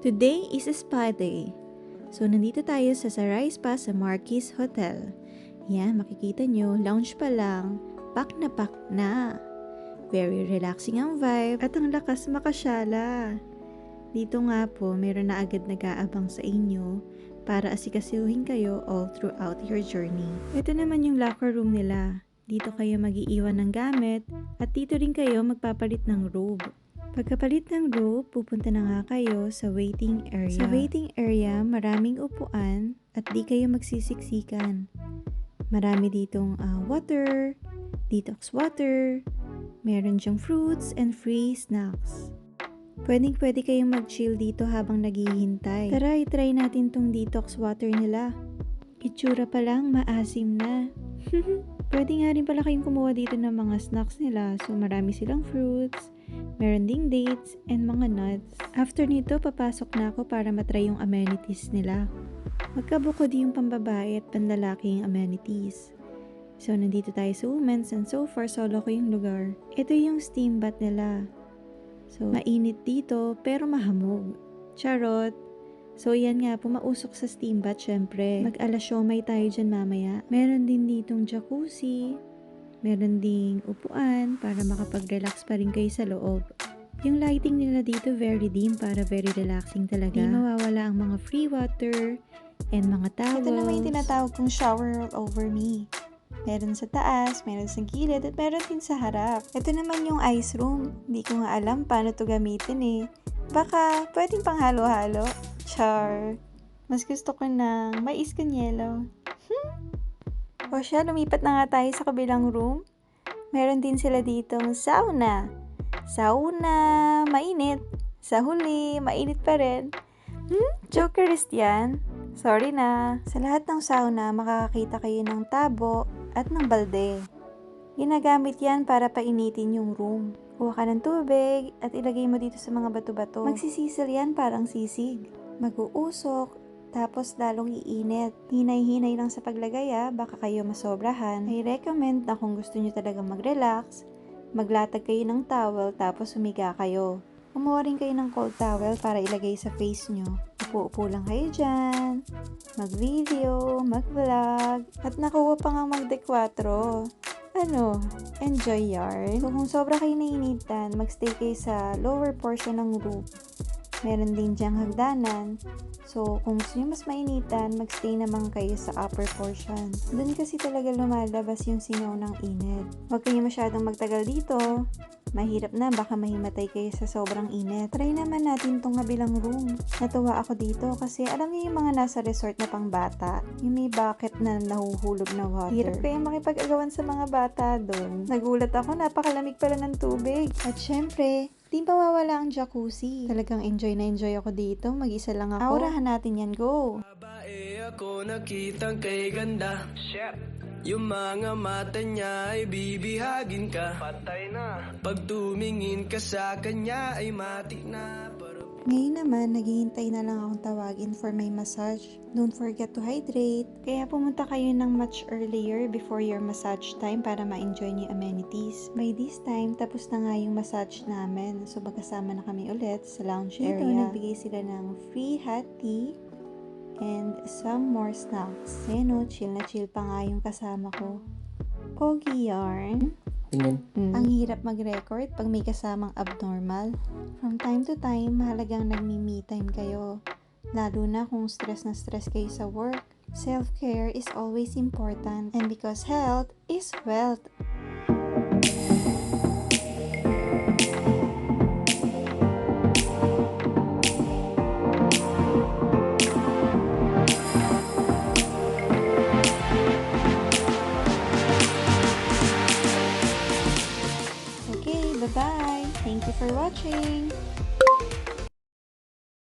Today is Spa Day. So, nandito tayo sa Sarai Spa sa Marquis Hotel. Yan, makikita nyo, lounge pa lang, pack na pack na. Very relaxing ang vibe at ang lakas makasyala. Dito nga po, meron na agad nag-aabang sa inyo para asikasuhin kayo all throughout your journey. Ito naman yung locker room nila. Dito kayo mag-iiwan ng gamit at dito rin kayo magpapalit ng robe. Pagkapalit ng robe, pupunta na nga kayo sa waiting area. Sa waiting area, maraming upuan at di kayo magsisiksikan. Marami ditong water, detox water, meron dyang fruits and free snacks. Pwede kayong mag-chill dito habang naghihintay. Tara, i-try natin tong detox water nila. Itsura pa lang, maasim na. Pwede nga rin pala kayong kumuha dito ng mga snacks nila. So, marami silang fruits, meron ding dates, and mga nuts. After nito, papasok na ako para matry yung amenities nila. Magkabukod yung pambabae at panlalaking amenities. So, nandito tayo sa women's and so far, solo ko yung lugar. Ito yung steam bath nila. So, mainit dito pero mahamog. Charot! So, yan nga, pumausok sa steam bath, syempre. Mag-ala-siomay tayo dyan mamaya. Meron din ditong jacuzzi. Meron ding upuan para makapag-relax pa rin kayo sa loob. Yung lighting nila dito very dim para very relaxing talaga. Di mawawala ang mga free water and mga towels. Ito naman yung tinatawag kong shower roll over me. Meron sa taas, meron sa gilid, at meron din sa harap. Ito naman yung ice room. Hindi ko nga alam paano to gamitin eh. Baka pwedeng pang halo-halo. Char. Mas gusto ko ng mais con yelo. O siya, lumipat na nga tayo sa kabilang room. Meron din sila ditong sauna. Sauna, mainit. Sa huli, mainit pa rin. Jokerist yan. Sorry na. Sa lahat ng sauna, makakakita kayo ng tabo at ng balde. Ginagamit yan para painitin yung room. Kuha ka ng tubig at ilagay mo dito sa mga bato-bato. Magsisisil yan parang sisig. Mag-uusok, tapos lalong iinit. Hinay-hinay lang sa paglagay baka kayo masobrahan. I recommend na kung gusto nyo talaga mag-relax, maglatag kayo ng towel tapos humiga kayo. Kumuha rin kayo ng cold towel para ilagay sa face nyo. Upo-upo lang kayo dyan, mag-video, mag-vlog, at nakuha pa nga mag-dekwatro. Ano? Enjoy yarn. So kung sobra kayo nainitan, magstay kayo sa lower portion ng room. Meron din dyang hagdanan. So, kung gusto nyo mas mainitan, magstay naman kayo sa upper portion. Doon kasi talaga lumalabas yung singaw ng init. Huwag kayo masyadong magtagal dito. Mahirap na, baka mahimatay kayo sa sobrang init. Try naman natin tong kabilang room. Natuwa ako dito kasi alam niyo yung mga nasa resort na pang bata. Yung may bucket na nahuhulog na water. Hirap kayong makipag-agawan sa mga bata doon. Nagulat ako, napakalamig pala ng tubig. At syempre, di mawawala ang jacuzzi. Talagang enjoy na enjoy ako dito. Mag-isa lang ako. Aurahan natin yan, go! Babae ako nakitang kay ganda. Yung mga mata niya ay bibihagin ka. Patay na. Pag tumingin ka sa kanya ay matik na. Ngayon naman, naghihintay na lang akong tawagin for my massage. Don't forget to hydrate. Kaya pumunta kayo ng much earlier before your massage time para ma-enjoy niyo amenities. By this time, tapos na nga yung massage namin. So, magkasama na kami ulit sa lounge area. Dito, nagbigay sila ng free hot tea and some more snacks. Ayan o, chill na chill pa nga yung kasama ko. Pogi yarn. Ang hirap mag-record pag may kasamang abnormal. From time to time, mahalagang nagmi-me time kayo. Lalo na kung stress na stress kayo sa work. Self-care is always important. And because health is wealth. Bye-bye! Thank you for watching!